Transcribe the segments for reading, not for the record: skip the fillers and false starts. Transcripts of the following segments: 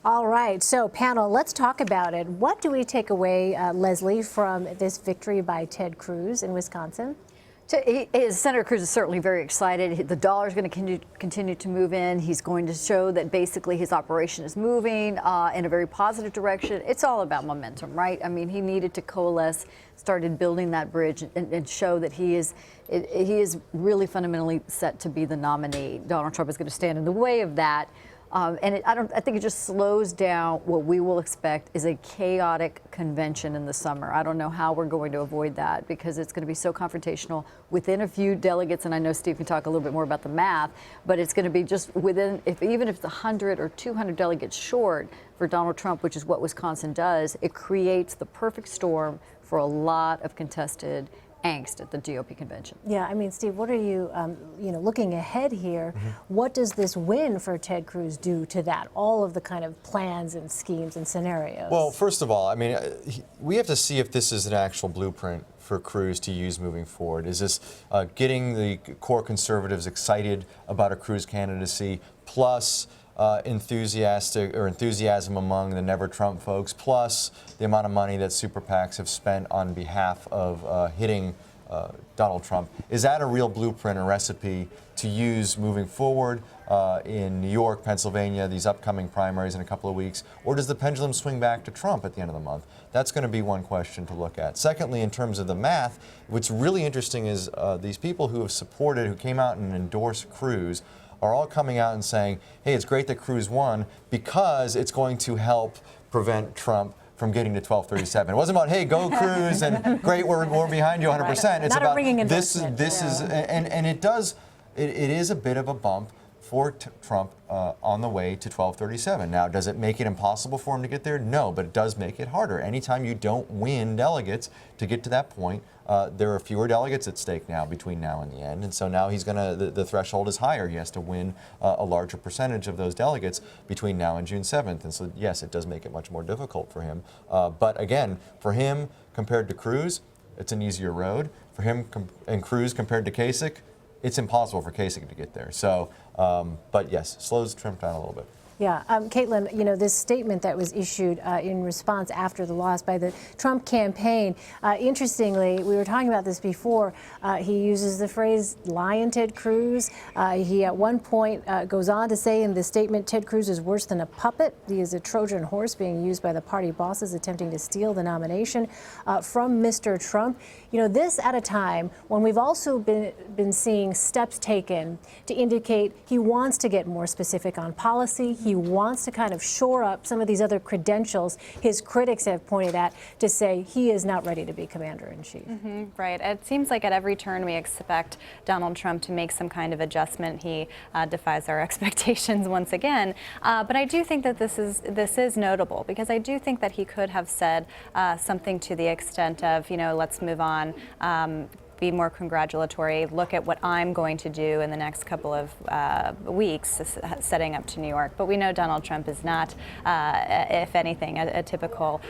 All right, so panel, let's talk about it. What do we take away, Leslie, from this victory by Ted Cruz in Wisconsin? Senator Cruz is certainly very excited. The dollar is going to continue to move in. He's going to show that basically his operation is moving in a very positive direction. It's all about momentum, right? I mean, he needed to coalesce, started building that bridge and show that he is really fundamentally set to be the nominee. Donald Trump is going to stand in the way of that. I think it just slows down what we will expect is a chaotic convention in the summer. I don't know how we're going to avoid that because it's going to be so confrontational within a few delegates. And I know Steve can talk a little bit more about the math, but it's going to be just within, even if it's 100 or 200 delegates short for Donald Trump, which is what Wisconsin does, it creates the perfect storm for a lot of contested angst at the GOP convention. Yeah, I mean, Steve, what are you, looking ahead here, what does this win for Ted Cruz do to that, all of the kind of plans and schemes and scenarios? Well, first of all, I mean, we have to see if this is an actual blueprint for Cruz to use moving forward. Is this getting the core conservatives excited about a Cruz candidacy, plus enthusiasm among the Never Trump folks, plus the amount of money that super PACs have spent on behalf of hitting Donald Trump? Is that a real blueprint or recipe to use moving forward in New York, Pennsylvania, these upcoming primaries in a couple of weeks? Or does the pendulum swing back to Trump at the end of the month? That's going to be one question to look at. Secondly, in terms of the math, what's really interesting is these people who have supported, who came out and endorsed Cruz, are all coming out and saying, hey, it's great that Cruz won because it's going to help prevent Trump from getting to 1237. It wasn't about, hey, go Cruz and great, we're behind you 100%. Right. It's Not about this is, and it is a bit of a bump for Trump on the way to 1237. Now, does it make it impossible for him to get there? No, but it does make it harder. Anytime you don't win delegates to get to that point, there are fewer delegates at stake now between now and the end. And so now he's going to, the threshold is higher. He has to win a larger percentage of those delegates between now and June 7th. And so, yes, it does make it much more difficult for him. But again, for him compared to Cruz, it's an easier road. For him and Cruz compared to Kasich, it's impossible for Kasich to get there. So, but yes, slows Trump down a little bit. Yeah, Caitlin, this statement that was issued in response after the loss by the Trump campaign, interestingly, we were talking about this before, he uses the phrase "lying Ted Cruz." He at one point goes on to say in the statement, Ted Cruz is worse than a puppet. He is a Trojan horse being used by the party bosses attempting to steal the nomination from Mr. Trump. This at a time when we've also been seeing steps taken to indicate he wants to get more specific on policy. He wants to kind of shore up some of these other credentials his critics have pointed at to say he is not ready to be commander-in-chief. Right. It seems like at every turn we expect Donald Trump to make some kind of adjustment. He defies our expectations once again. But I do think that this is notable because I do think that he could have said something to the extent of, let's move on. Be more congratulatory, look at what I'm going to do in the next couple of weeks setting up to New York. But we know Donald Trump is not, if anything, a typical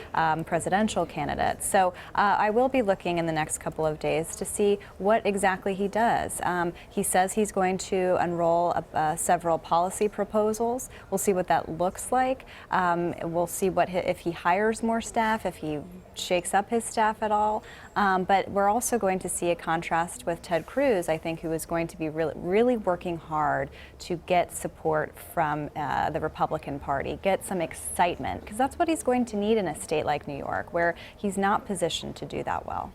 presidential candidate. So I will be looking in the next couple of days to see what exactly he does. He says he's going to unroll several policy proposals. We'll see what that looks like. We'll see if he hires more staff, if he shakes up his staff at all. But we're also going to see a contrast with Ted Cruz, I think, who is going to be really working hard to get support from the Republican Party, get some excitement, because that's what he's going to need in a state like New York, where he's not positioned to do that well.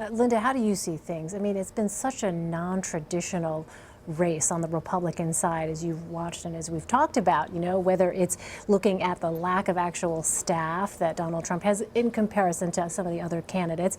Linda, how do you see things? I mean, it's been such a non-traditional race on the Republican side, as you've watched and as we've talked about, whether it's looking at the lack of actual staff that Donald Trump has in comparison to some of the other candidates,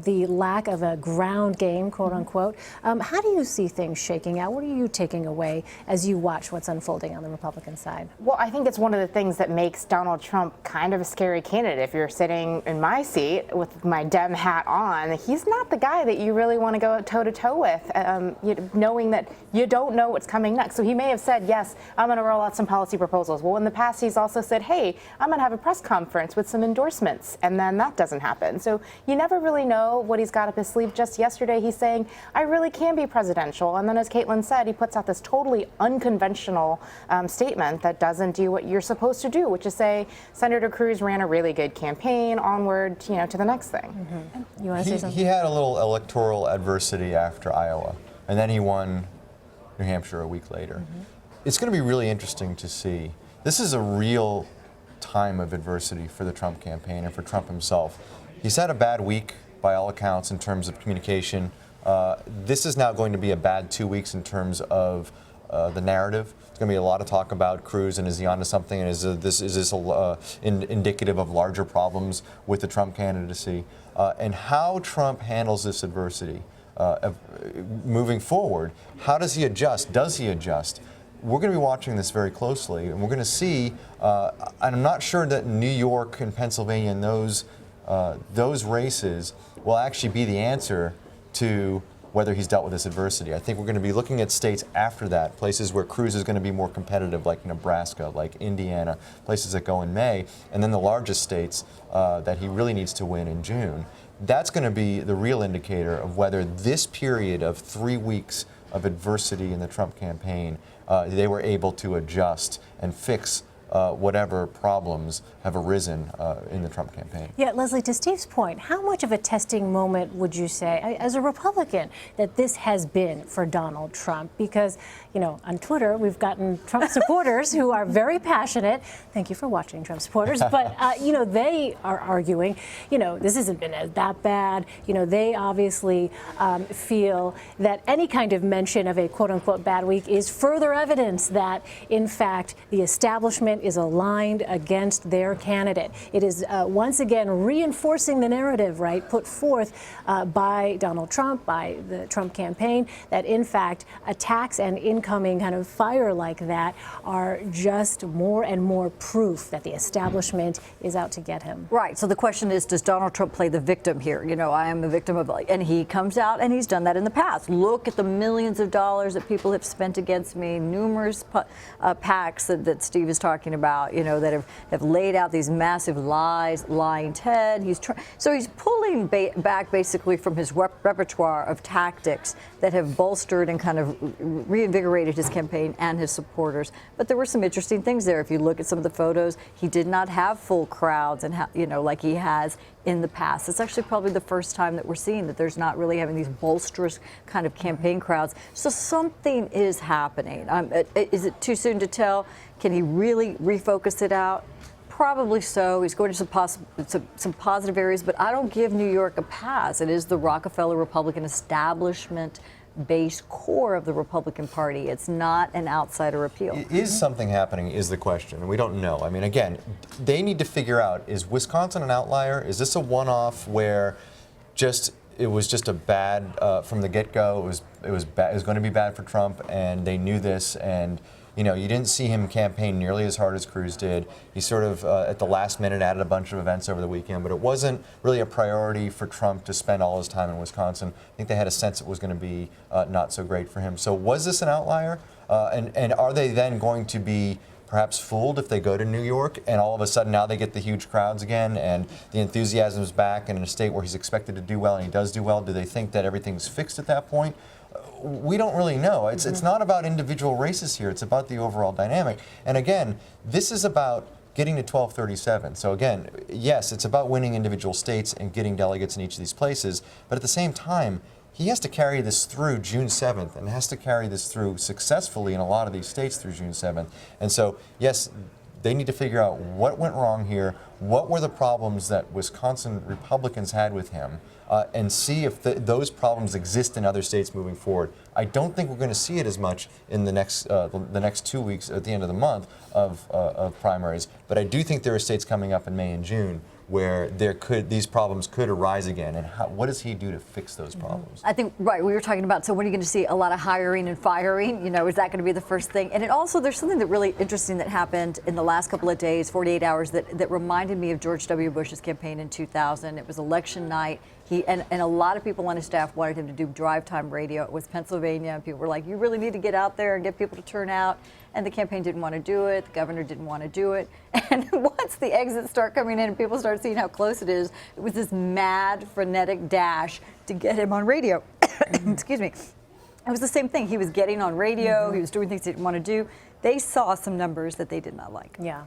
the lack of a ground game, quote unquote. How do you see things shaking out? What are you taking away as you watch what's unfolding on the Republican side? Well, I think it's one of the things that makes Donald Trump kind of a scary candidate. If you're sitting in my seat with my Dem hat on, he's not the guy that you really want to go toe-to-toe with, knowing that you don't know what's coming next. So he may have said, yes, I'm going to roll out some policy proposals. Well, in the past, he's also said, hey, I'm going to have a press conference with some endorsements, and then that doesn't happen. So you never really know what he's got up his sleeve. Just yesterday, he's saying, I really can be presidential. And then, as Caitlin said, he puts out this totally unconventional statement that doesn't do what you're supposed to do, which is say, Senator Cruz ran a really good campaign, onward, to the next thing. You want to say something? He had a little electoral adversity after Iowa, and then he won New Hampshire a week later. It's going to be really interesting to see. This is a real time of adversity for the Trump campaign and for Trump himself. He's had a bad week by all accounts in terms of communication. This is now going to be a bad 2 weeks in terms of the narrative. There's going to be a lot of talk about Cruz, and is he onto something, and is this indicative of larger problems with the Trump candidacy, and how Trump handles this adversity moving forward. How does he adjust? Does he adjust? We're going to be watching this very closely, and we're going to see. And I'm not sure that New York and Pennsylvania and those races will actually be the answer to whether he's dealt with this adversity. I think we're going to be looking at states after that, places where Cruz is going to be more competitive, like Nebraska, like Indiana, places that go in May, and then the largest states that he really needs to win in June. That's going to be the real indicator of whether this period of 3 weeks of adversity in the Trump campaign, they were able to adjust and fix whatever problems have arisen in the Trump campaign. Yeah, Leslie, to Steve's point, how much of a testing moment would you say, as a Republican, that this has been for Donald Trump? Because, on Twitter, we've gotten Trump supporters who are very passionate. Thank you for watching, Trump supporters. But, they are arguing, this hasn't been that bad. They obviously feel that any kind of mention of a quote-unquote bad week is further evidence that, in fact, the establishment is aligned against their candidate. It is once again reinforcing the narrative, right, put forth by Donald Trump, by the Trump campaign, that in fact attacks and incoming kind of fire like that are just more and more proof that the establishment is out to get him. Right. So the question is, does Donald Trump play the victim here? I am a victim of, and he comes out and he's done that in the past. Look at the millions of dollars that people have spent against me, numerous PACs that Steve is talking about, that have laid out these massive lies, lying Ted. So he's pulling back basically from his repertoire of tactics that have bolstered and kind of reinvigorated his campaign and his supporters. But there were some interesting things there. If you look at some of the photos, he did not have full crowds and like he has in the past. It's actually probably the first time that we're seeing that there's not really having these bolsterous kind of campaign crowds. So something is happening. Is it too soon to tell? Can he really refocus it out? Probably so. He's going to some positive areas, but I don't give New York a pass. It is the Rockefeller Republican establishment base core of the Republican Party. It's not an outsider appeal. Is something happening is the question, and we don't know. I mean, again, they need to figure out, is Wisconsin an outlier? Is this a one-off where it was just a bad, from the get-go, it was going to be bad for Trump, and they knew this, and you didn't see him campaign nearly as hard as Cruz did. He sort of, at the last minute, added a bunch of events over the weekend, but it wasn't really a priority for Trump to spend all his time in Wisconsin. I think they had a sense it was going to be not so great for him. So was this an outlier? And are they then going to be perhaps fooled if they go to New York and all of a sudden now they get the huge crowds again and the enthusiasm is back, and in a state where he's expected to do well and he does do well, do they think that everything's fixed at that point? We don't really know. It's not about individual races here. It's about the overall dynamic. And again, this is about getting to 1237. So again, yes, it's about winning individual states and getting delegates in each of these places. But at the same time, he has to carry this through June 7th and has to carry this through successfully in a lot of these states through June 7th. And so, yes, they need to figure out what went wrong here, what were the problems that Wisconsin Republicans had with him, and see if those problems exist in other states moving forward. I don't think we're going to see it as much in the next 2 weeks at the end of the month of primaries, but I do think there are states coming up in May and June where these problems could arise again, and what does he do to fix those problems? I think, right, we were talking about, so when are you going to see a lot of hiring and firing? Is that going to be the first thing? And there's something that really interesting that happened in the last couple of days, 48 hours, that reminded me of George W. Bush's campaign in 2000. It was election night. And a lot of people on his staff wanted him to do drive time radio. It was Pennsylvania, and people were like, you really need to get out there and get people to turn out. And the campaign didn't want to do it. The governor didn't want to do it. And once the exits start coming in and people start seeing how close it was this mad, frenetic dash to get him on radio. Excuse me. It was the same thing. He was getting on radio. He was doing things he didn't want to do. They saw some numbers that they did not like. Yeah.